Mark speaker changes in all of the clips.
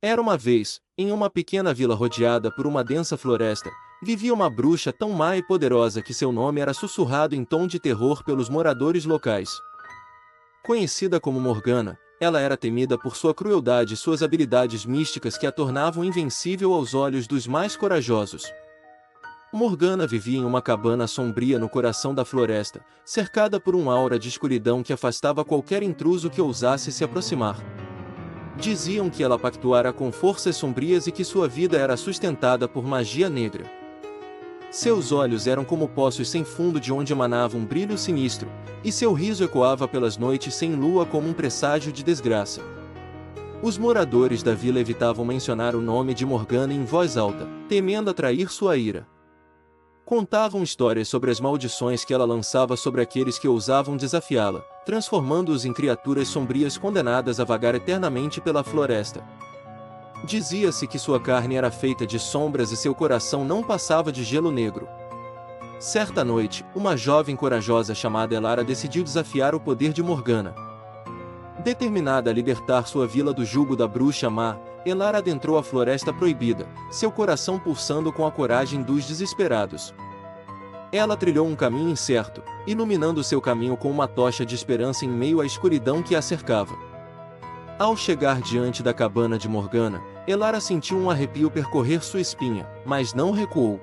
Speaker 1: Era uma vez, em uma pequena vila rodeada por uma densa floresta, vivia uma bruxa tão má e poderosa que seu nome era sussurrado em tom de terror pelos moradores locais. Conhecida como Morgana, ela era temida por sua crueldade e suas habilidades místicas que a tornavam invencível aos olhos dos mais corajosos. Morgana vivia em uma cabana sombria no coração da floresta, cercada por um aura de escuridão que afastava qualquer intruso que ousasse se aproximar. Diziam que ela pactuara com forças sombrias e que sua vida era sustentada por magia negra. Seus olhos eram como poços sem fundo de onde emanava um brilho sinistro, e seu riso ecoava pelas noites sem lua como um presságio de desgraça. Os moradores da vila evitavam mencionar o nome de Morgana em voz alta, temendo atrair sua ira. Contavam histórias sobre as maldições que ela lançava sobre aqueles que ousavam desafiá-la, transformando-os em criaturas sombrias condenadas a vagar eternamente pela floresta. Dizia-se que sua carne era feita de sombras e seu coração não passava de gelo negro. Certa noite, uma jovem corajosa chamada Elara decidiu desafiar o poder de Morgana. Determinada a libertar sua vila do jugo da bruxa má, Elara adentrou a Floresta Proibida, seu coração pulsando com a coragem dos desesperados. Ela trilhou um caminho incerto, iluminando seu caminho com uma tocha de esperança em meio à escuridão que a cercava. Ao chegar diante da cabana de Morgana, Elara sentiu um arrepio percorrer sua espinha, mas não recuou.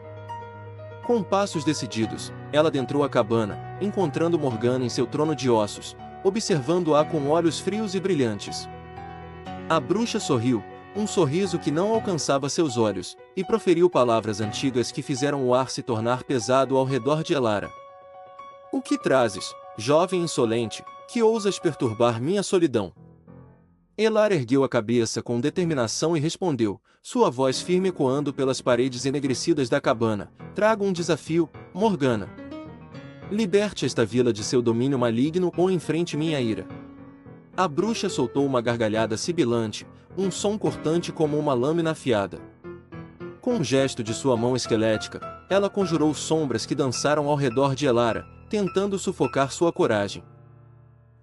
Speaker 1: Com passos decididos, ela adentrou a cabana, encontrando Morgana em seu trono de ossos, observando-a com olhos frios e brilhantes. A bruxa sorriu, um sorriso que não alcançava seus olhos, e proferiu palavras antigas que fizeram o ar se tornar pesado ao redor de Elara. "O que trazes, jovem insolente, que ousas perturbar minha solidão?" Elara ergueu a cabeça com determinação e respondeu, sua voz firme ecoando pelas paredes enegrecidas da cabana: "Trago um desafio, Morgana. Liberte esta vila de seu domínio maligno ou enfrente minha ira." A bruxa soltou uma gargalhada sibilante, um som cortante como uma lâmina afiada. Com um gesto de sua mão esquelética, ela conjurou sombras que dançaram ao redor de Elara, tentando sufocar sua coragem.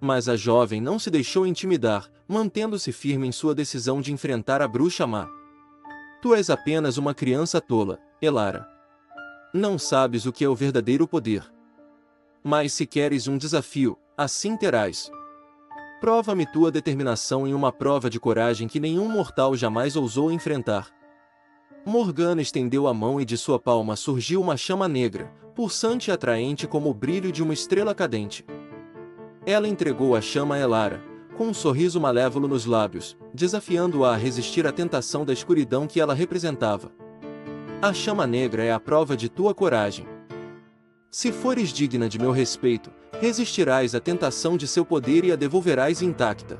Speaker 1: Mas a jovem não se deixou intimidar, mantendo-se firme em sua decisão de enfrentar a bruxa má. "Tu és apenas uma criança tola, Elara. Não sabes o que é o verdadeiro poder. Mas se queres um desafio, assim terás. Prova-me tua determinação em uma prova de coragem que nenhum mortal jamais ousou enfrentar." Morgana estendeu a mão e de sua palma surgiu uma chama negra, pulsante e atraente como o brilho de uma estrela cadente. Ela entregou a chama a Elara, com um sorriso malévolo nos lábios, desafiando-a a resistir à tentação da escuridão que ela representava. "A chama negra é a prova de tua coragem. Se fores digna de meu respeito, resistirás à tentação de seu poder e a devolverás intacta.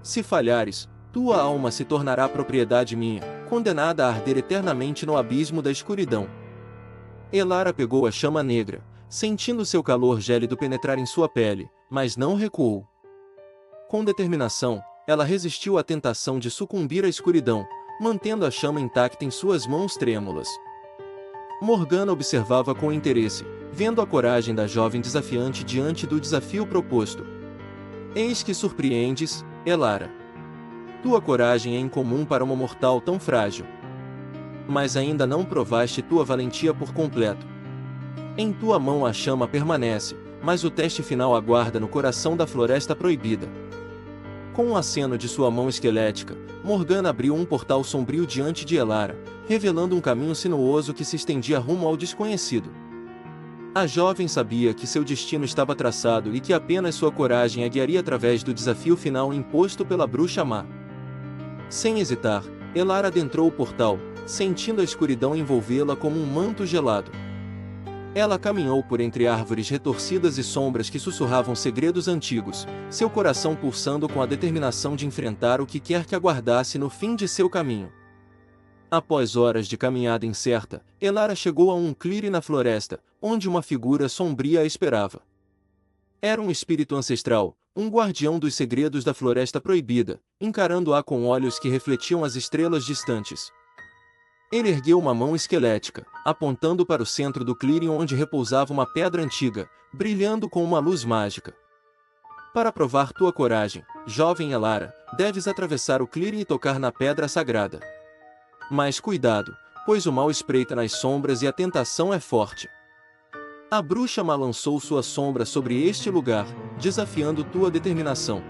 Speaker 1: Se falhares, tua alma se tornará propriedade minha, condenada a arder eternamente no abismo da escuridão." Elara pegou a chama negra, sentindo seu calor gélido penetrar em sua pele, mas não recuou. Com determinação, ela resistiu à tentação de sucumbir à escuridão, mantendo a chama intacta em suas mãos trêmulas. Morgana observava com interesse, vendo a coragem da jovem desafiante diante do desafio proposto. "Eis que surpreendes, Elara. Tua coragem é incomum para uma mortal tão frágil. Mas ainda não provaste tua valentia por completo. Em tua mão a chama permanece, mas o teste final aguarda no coração da Floresta Proibida." Com um aceno de sua mão esquelética, Morgana abriu um portal sombrio diante de Elara, revelando um caminho sinuoso que se estendia rumo ao desconhecido. A jovem sabia que seu destino estava traçado e que apenas sua coragem a guiaria através do desafio final imposto pela bruxa má. Sem hesitar, Elara adentrou o portal, sentindo a escuridão envolvê-la como um manto gelado. Ela caminhou por entre árvores retorcidas e sombras que sussurravam segredos antigos, seu coração pulsando com a determinação de enfrentar o que quer que aguardasse no fim de seu caminho. Após horas de caminhada incerta, Elara chegou a um clearing na floresta, onde uma figura sombria a esperava. Era um espírito ancestral, um guardião dos segredos da Floresta Proibida, encarando-a com olhos que refletiam as estrelas distantes. Ele ergueu uma mão esquelética, apontando para o centro do clearing onde repousava uma pedra antiga, brilhando com uma luz mágica. Para provar tua coragem, jovem Elara, deves atravessar o clearing e tocar na pedra sagrada. Mas cuidado, pois o mal espreita nas sombras e a tentação é forte. A bruxa má lançou sua sombra sobre este lugar, desafiando tua determinação.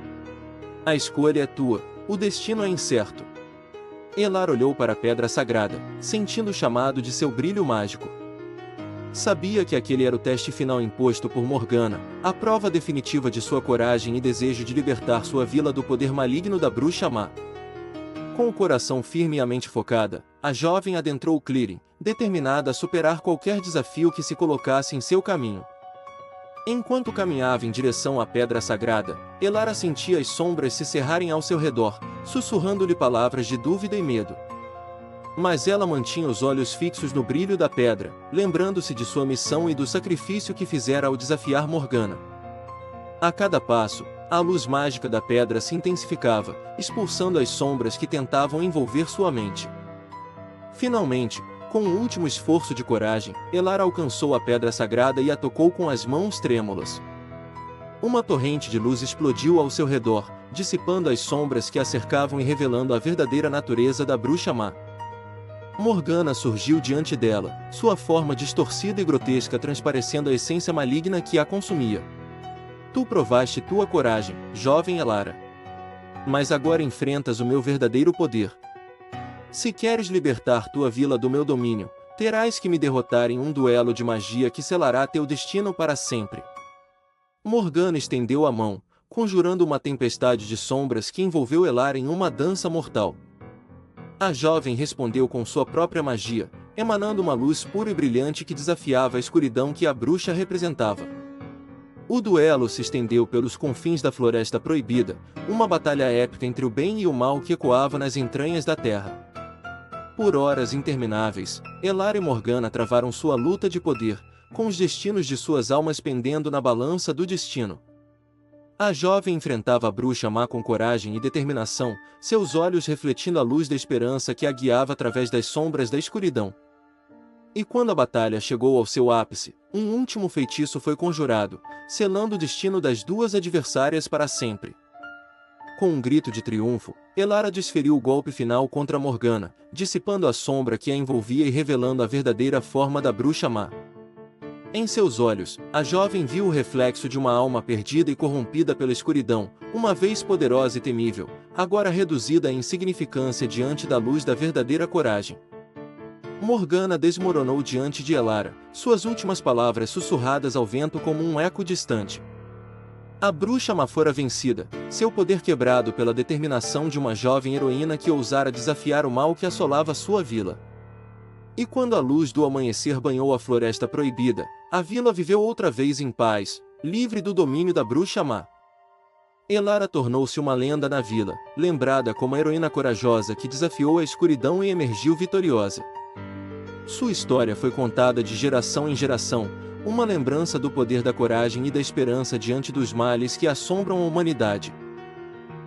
Speaker 1: A escolha é tua, o destino é incerto. Elara olhou para a pedra sagrada, sentindo o chamado de seu brilho mágico. Sabia que aquele era o teste final imposto por Morgana, a prova definitiva de sua coragem e desejo de libertar sua vila do poder maligno da bruxa má. Com o coração firme e a mente focada, a jovem adentrou o clearing, determinada a superar qualquer desafio que se colocasse em seu caminho. Enquanto caminhava em direção à pedra sagrada, Elara sentia as sombras se cerrarem ao seu redor, sussurrando-lhe palavras de dúvida e medo. Mas ela mantinha os olhos fixos no brilho da pedra, lembrando-se de sua missão e do sacrifício que fizera ao desafiar Morgana. A cada passo, a luz mágica da pedra se intensificava, expulsando as sombras que tentavam envolver sua mente. Finalmente, com um último esforço de coragem, Elara alcançou a pedra sagrada e a tocou com as mãos trêmulas. Uma torrente de luz explodiu ao seu redor, dissipando as sombras que a cercavam e revelando a verdadeira natureza da bruxa má. Morgana surgiu diante dela, sua forma distorcida e grotesca transparecendo a essência maligna que a consumia. Tu provaste tua coragem, jovem Elara. Mas agora enfrentas o meu verdadeiro poder. Se queres libertar tua vila do meu domínio, terás que me derrotar em um duelo de magia que selará teu destino para sempre. Morgana estendeu a mão, conjurando uma tempestade de sombras que envolveu Elara em uma dança mortal. A jovem respondeu com sua própria magia, emanando uma luz pura e brilhante que desafiava a escuridão que a bruxa representava. O duelo se estendeu pelos confins da Floresta Proibida, uma batalha épica entre o bem e o mal que ecoava nas entranhas da terra. Por horas intermináveis, Elara e Morgana travaram sua luta de poder, com os destinos de suas almas pendendo na balança do destino. A jovem enfrentava a bruxa má com coragem e determinação, seus olhos refletindo a luz da esperança que a guiava através das sombras da escuridão. E quando a batalha chegou ao seu ápice, um último feitiço foi conjurado, selando o destino das duas adversárias para sempre. Com um grito de triunfo, Elara desferiu o golpe final contra Morgana, dissipando a sombra que a envolvia e revelando a verdadeira forma da bruxa má. Em seus olhos, a jovem viu o reflexo de uma alma perdida e corrompida pela escuridão, uma vez poderosa e temível, agora reduzida à insignificância diante da luz da verdadeira coragem. Morgana desmoronou diante de Elara, suas últimas palavras sussurradas ao vento como um eco distante. A bruxa má fora vencida, seu poder quebrado pela determinação de uma jovem heroína que ousara desafiar o mal que assolava sua vila. E quando a luz do amanhecer banhou a Floresta Proibida, a vila viveu outra vez em paz, livre do domínio da bruxa má. Elara tornou-se uma lenda na vila, lembrada como a heroína corajosa que desafiou a escuridão e emergiu vitoriosa. Sua história foi contada de geração em geração, uma lembrança do poder da coragem e da esperança diante dos males que assombram a humanidade.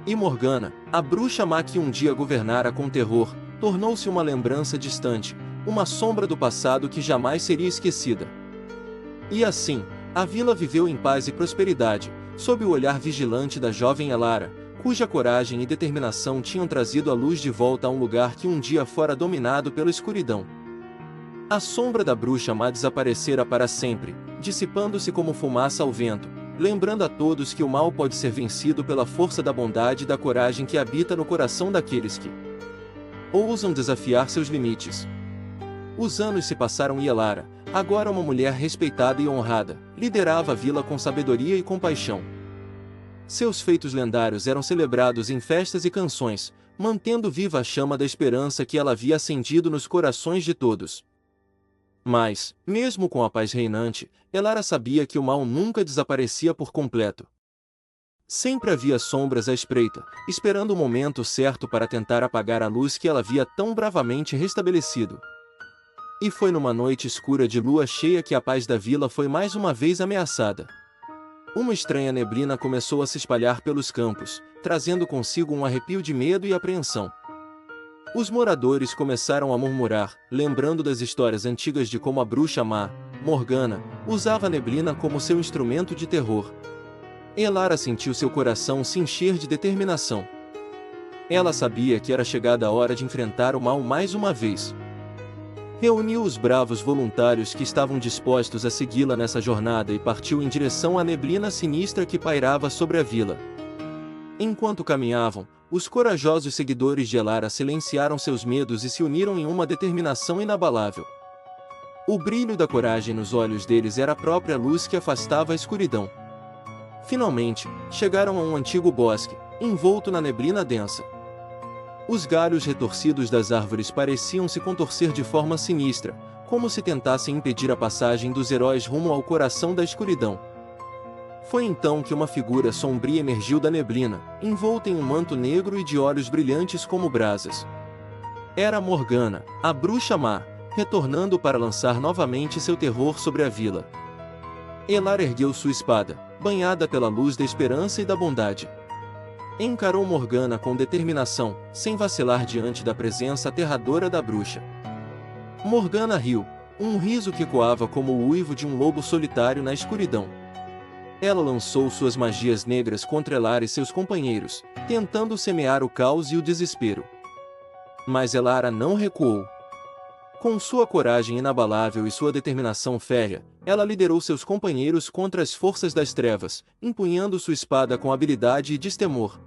Speaker 1: E Morgana, a bruxa má que um dia governara com terror, tornou-se uma lembrança distante, uma sombra do passado que jamais seria esquecida. E assim, a vila viveu em paz e prosperidade, sob o olhar vigilante da jovem Elara, cuja coragem e determinação tinham trazido a luz de volta a um lugar que um dia fora dominado pela escuridão. A sombra da bruxa má desaparecera para sempre, dissipando-se como fumaça ao vento, lembrando a todos que o mal pode ser vencido pela força da bondade e da coragem que habita no coração daqueles que ousam desafiar seus limites. Os anos se passaram e Elara, agora uma mulher respeitada e honrada, liderava a vila com sabedoria e compaixão. Seus feitos lendários eram celebrados em festas e canções, mantendo viva a chama da esperança que ela havia acendido nos corações de todos. Mas, mesmo com a paz reinante, Elara sabia que o mal nunca desaparecia por completo. Sempre havia sombras à espreita, esperando o momento certo para tentar apagar a luz que ela havia tão bravamente restabelecido. E foi numa noite escura de lua cheia que a paz da vila foi mais uma vez ameaçada. Uma estranha neblina começou a se espalhar pelos campos, trazendo consigo um arrepio de medo e apreensão. Os moradores começaram a murmurar, lembrando das histórias antigas de como a bruxa má, Morgana, usava a neblina como seu instrumento de terror. Elara sentiu seu coração se encher de determinação. Ela sabia que era chegada a hora de enfrentar o mal mais uma vez. Reuniu os bravos voluntários que estavam dispostos a segui-la nessa jornada e partiu em direção à neblina sinistra que pairava sobre a vila. Enquanto caminhavam, os corajosos seguidores de Elara silenciaram seus medos e se uniram em uma determinação inabalável. O brilho da coragem nos olhos deles era a própria luz que afastava a escuridão. Finalmente, chegaram a um antigo bosque, envolto na neblina densa. Os galhos retorcidos das árvores pareciam se contorcer de forma sinistra, como se tentassem impedir a passagem dos heróis rumo ao coração da escuridão. Foi então que uma figura sombria emergiu da neblina, envolta em um manto negro e de olhos brilhantes como brasas. Era Morgana, a bruxa má, retornando para lançar novamente seu terror sobre a vila. Elara ergueu sua espada, banhada pela luz da esperança e da bondade. Encarou Morgana com determinação, sem vacilar diante da presença aterradora da bruxa. Morgana riu, um riso que ecoava como o uivo de um lobo solitário na escuridão. Ela lançou suas magias negras contra Elara e seus companheiros, tentando semear o caos e o desespero. Mas Elara não recuou. Com sua coragem inabalável e sua determinação férrea, ela liderou seus companheiros contra as forças das trevas, empunhando sua espada com habilidade e destemor.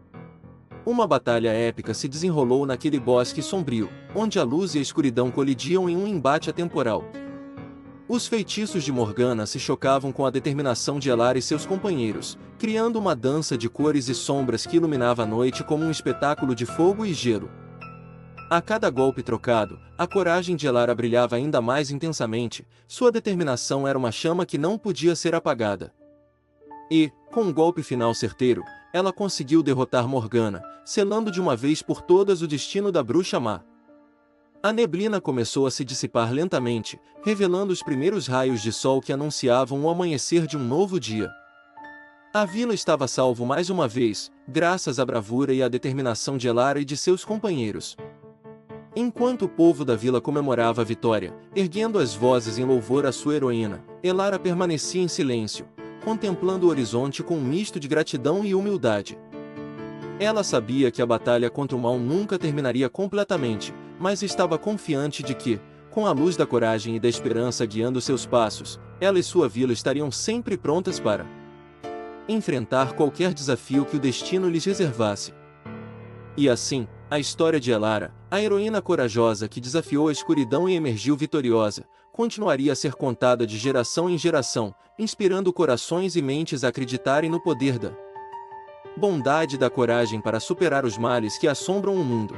Speaker 1: Uma batalha épica se desenrolou naquele bosque sombrio, onde a luz e a escuridão colidiam em um embate atemporal. Os feitiços de Morgana se chocavam com a determinação de Elara e seus companheiros, criando uma dança de cores e sombras que iluminava a noite como um espetáculo de fogo e gelo. A cada golpe trocado, a coragem de Elara brilhava ainda mais intensamente, sua determinação era uma chama que não podia ser apagada. E, com um golpe final certeiro, ela conseguiu derrotar Morgana, selando de uma vez por todas o destino da bruxa má. A neblina começou a se dissipar lentamente, revelando os primeiros raios de sol que anunciavam o amanhecer de um novo dia. A vila estava a salvo mais uma vez, graças à bravura e à determinação de Elara e de seus companheiros. Enquanto o povo da vila comemorava a vitória, erguendo as vozes em louvor à sua heroína, Elara permanecia em silêncio, contemplando o horizonte com um misto de gratidão e humildade. Ela sabia que a batalha contra o mal nunca terminaria completamente, mas estava confiante de que, com a luz da coragem e da esperança guiando seus passos, ela e sua vila estariam sempre prontas para enfrentar qualquer desafio que o destino lhes reservasse. E assim, a história de Elara, a heroína corajosa que desafiou a escuridão e emergiu vitoriosa, continuaria a ser contada de geração em geração, inspirando corações e mentes a acreditarem no poder da bondade e da coragem para superar os males que assombram o mundo.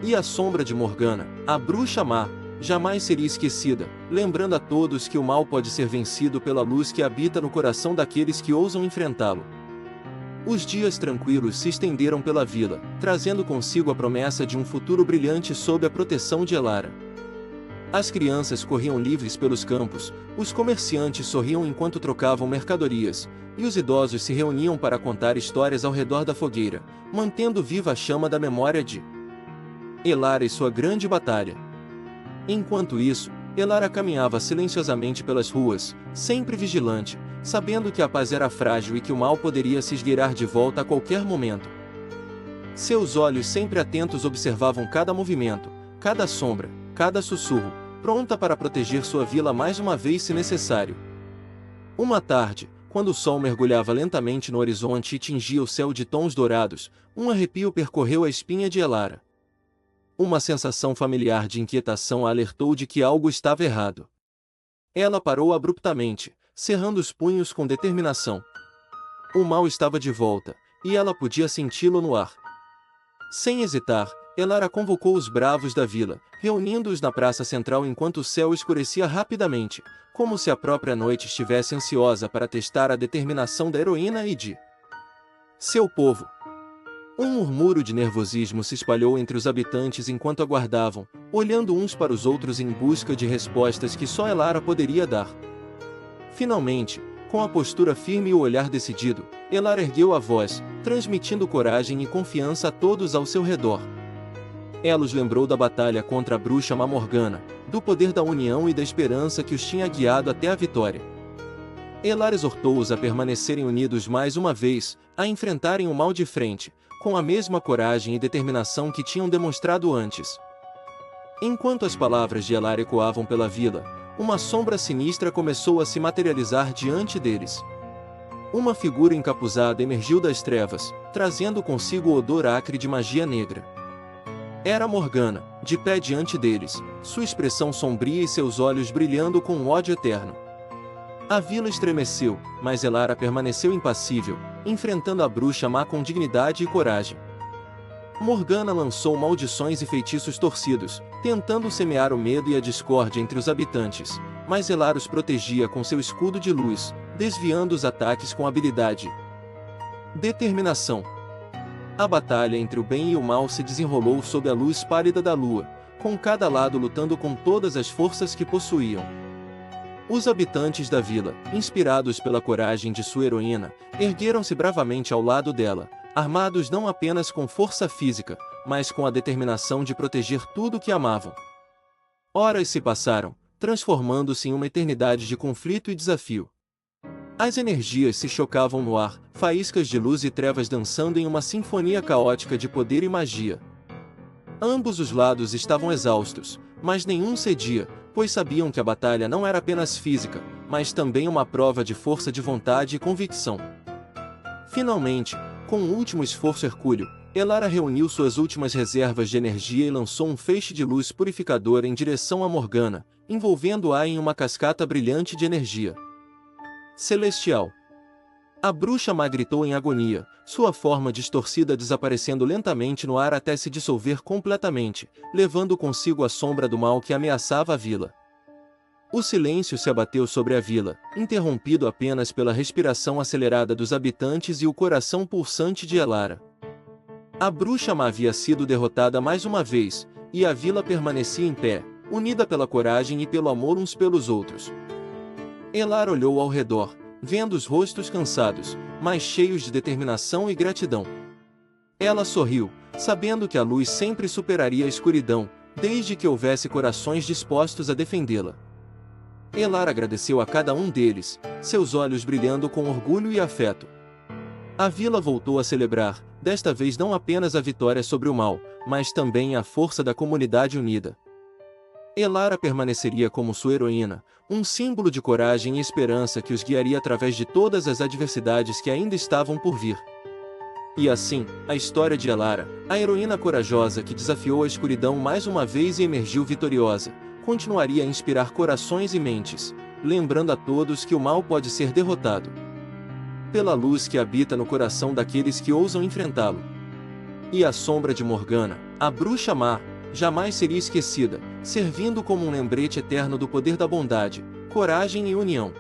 Speaker 1: E a sombra de Morgana, a bruxa má, jamais seria esquecida, lembrando a todos que o mal pode ser vencido pela luz que habita no coração daqueles que ousam enfrentá-lo. Os dias tranquilos se estenderam pela vila, trazendo consigo a promessa de um futuro brilhante sob a proteção de Elara. As crianças corriam livres pelos campos, os comerciantes sorriam enquanto trocavam mercadorias, e os idosos se reuniam para contar histórias ao redor da fogueira, mantendo viva a chama da memória de Elara e sua grande batalha. Enquanto isso, Elara caminhava silenciosamente pelas ruas, sempre vigilante, sabendo que a paz era frágil e que o mal poderia se esgueirar de volta a qualquer momento. Seus olhos sempre atentos observavam cada movimento, cada sombra, cada sussurro, pronta para proteger sua vila mais uma vez se necessário. Uma tarde, quando o sol mergulhava lentamente no horizonte e tingia o céu de tons dourados, um arrepio percorreu a espinha de Elara. Uma sensação familiar de inquietação a alertou de que algo estava errado. Ela parou abruptamente, cerrando os punhos com determinação. O mal estava de volta, e ela podia senti-lo no ar. Sem hesitar, Elara convocou os bravos da vila, reunindo-os na praça central enquanto o céu escurecia rapidamente, como se a própria noite estivesse ansiosa para testar a determinação da heroína e de seu povo. Um murmúrio de nervosismo se espalhou entre os habitantes enquanto aguardavam, olhando uns para os outros em busca de respostas que só Elara poderia dar. Finalmente, com a postura firme e o olhar decidido, Elara ergueu a voz, transmitindo coragem e confiança a todos ao seu redor. Ela os lembrou da batalha contra a bruxa má Morgana, do poder da união e da esperança que os tinha guiado até a vitória. Elara exortou-os a permanecerem unidos mais uma vez, a enfrentarem o mal de frente, com a mesma coragem e determinação que tinham demonstrado antes. Enquanto as palavras de Elara ecoavam pela vila, uma sombra sinistra começou a se materializar diante deles. Uma figura encapuzada emergiu das trevas, trazendo consigo o odor acre de magia negra. Era Morgana, de pé diante deles, sua expressão sombria e seus olhos brilhando com um ódio eterno. A vila estremeceu, mas Elara permaneceu impassível, enfrentando a bruxa má com dignidade e coragem. Morgana lançou maldições e feitiços torcidos, tentando semear o medo e a discórdia entre os habitantes, mas Elara os protegia com seu escudo de luz, desviando os ataques com habilidade. Determinação. A batalha entre o bem e o mal se desenrolou sob a luz pálida da lua, com cada lado lutando com todas as forças que possuíam. Os habitantes da vila, inspirados pela coragem de sua heroína, ergueram-se bravamente ao lado dela, armados não apenas com força física, mas com a determinação de proteger tudo o que amavam. Horas se passaram, transformando-se em uma eternidade de conflito e desafio. As energias se chocavam no ar, faíscas de luz e trevas dançando em uma sinfonia caótica de poder e magia. Ambos os lados estavam exaustos, mas nenhum cedia, pois sabiam que a batalha não era apenas física, mas também uma prova de força de vontade e convicção. Finalmente, com um último esforço hercúleo, Elara reuniu suas últimas reservas de energia e lançou um feixe de luz purificadora em direção a Morgana, envolvendo-a em uma cascata brilhante de energia celestial. A bruxa má gritou em agonia, sua forma distorcida desaparecendo lentamente no ar até se dissolver completamente, levando consigo a sombra do mal que ameaçava a vila. O silêncio se abateu sobre a vila, interrompido apenas pela respiração acelerada dos habitantes e o coração pulsante de Elara. A bruxa má havia sido derrotada mais uma vez, e a vila permanecia em pé, unida pela coragem e pelo amor uns pelos outros. Elara olhou ao redor, vendo os rostos cansados, mas cheios de determinação e gratidão. Ela sorriu, sabendo que a luz sempre superaria a escuridão, desde que houvesse corações dispostos a defendê-la. Elara agradeceu a cada um deles, seus olhos brilhando com orgulho e afeto. A vila voltou a celebrar, desta vez não apenas a vitória sobre o mal, mas também a força da comunidade unida. Elara permaneceria como sua heroína, um símbolo de coragem e esperança que os guiaria através de todas as adversidades que ainda estavam por vir. E assim, a história de Elara, a heroína corajosa que desafiou a escuridão mais uma vez e emergiu vitoriosa, continuaria a inspirar corações e mentes, lembrando a todos que o mal pode ser derrotado pela luz que habita no coração daqueles que ousam enfrentá-lo. E a sombra de Morgana, a bruxa má, jamais seria esquecida, servindo como um lembrete eterno do poder da bondade, coragem e união.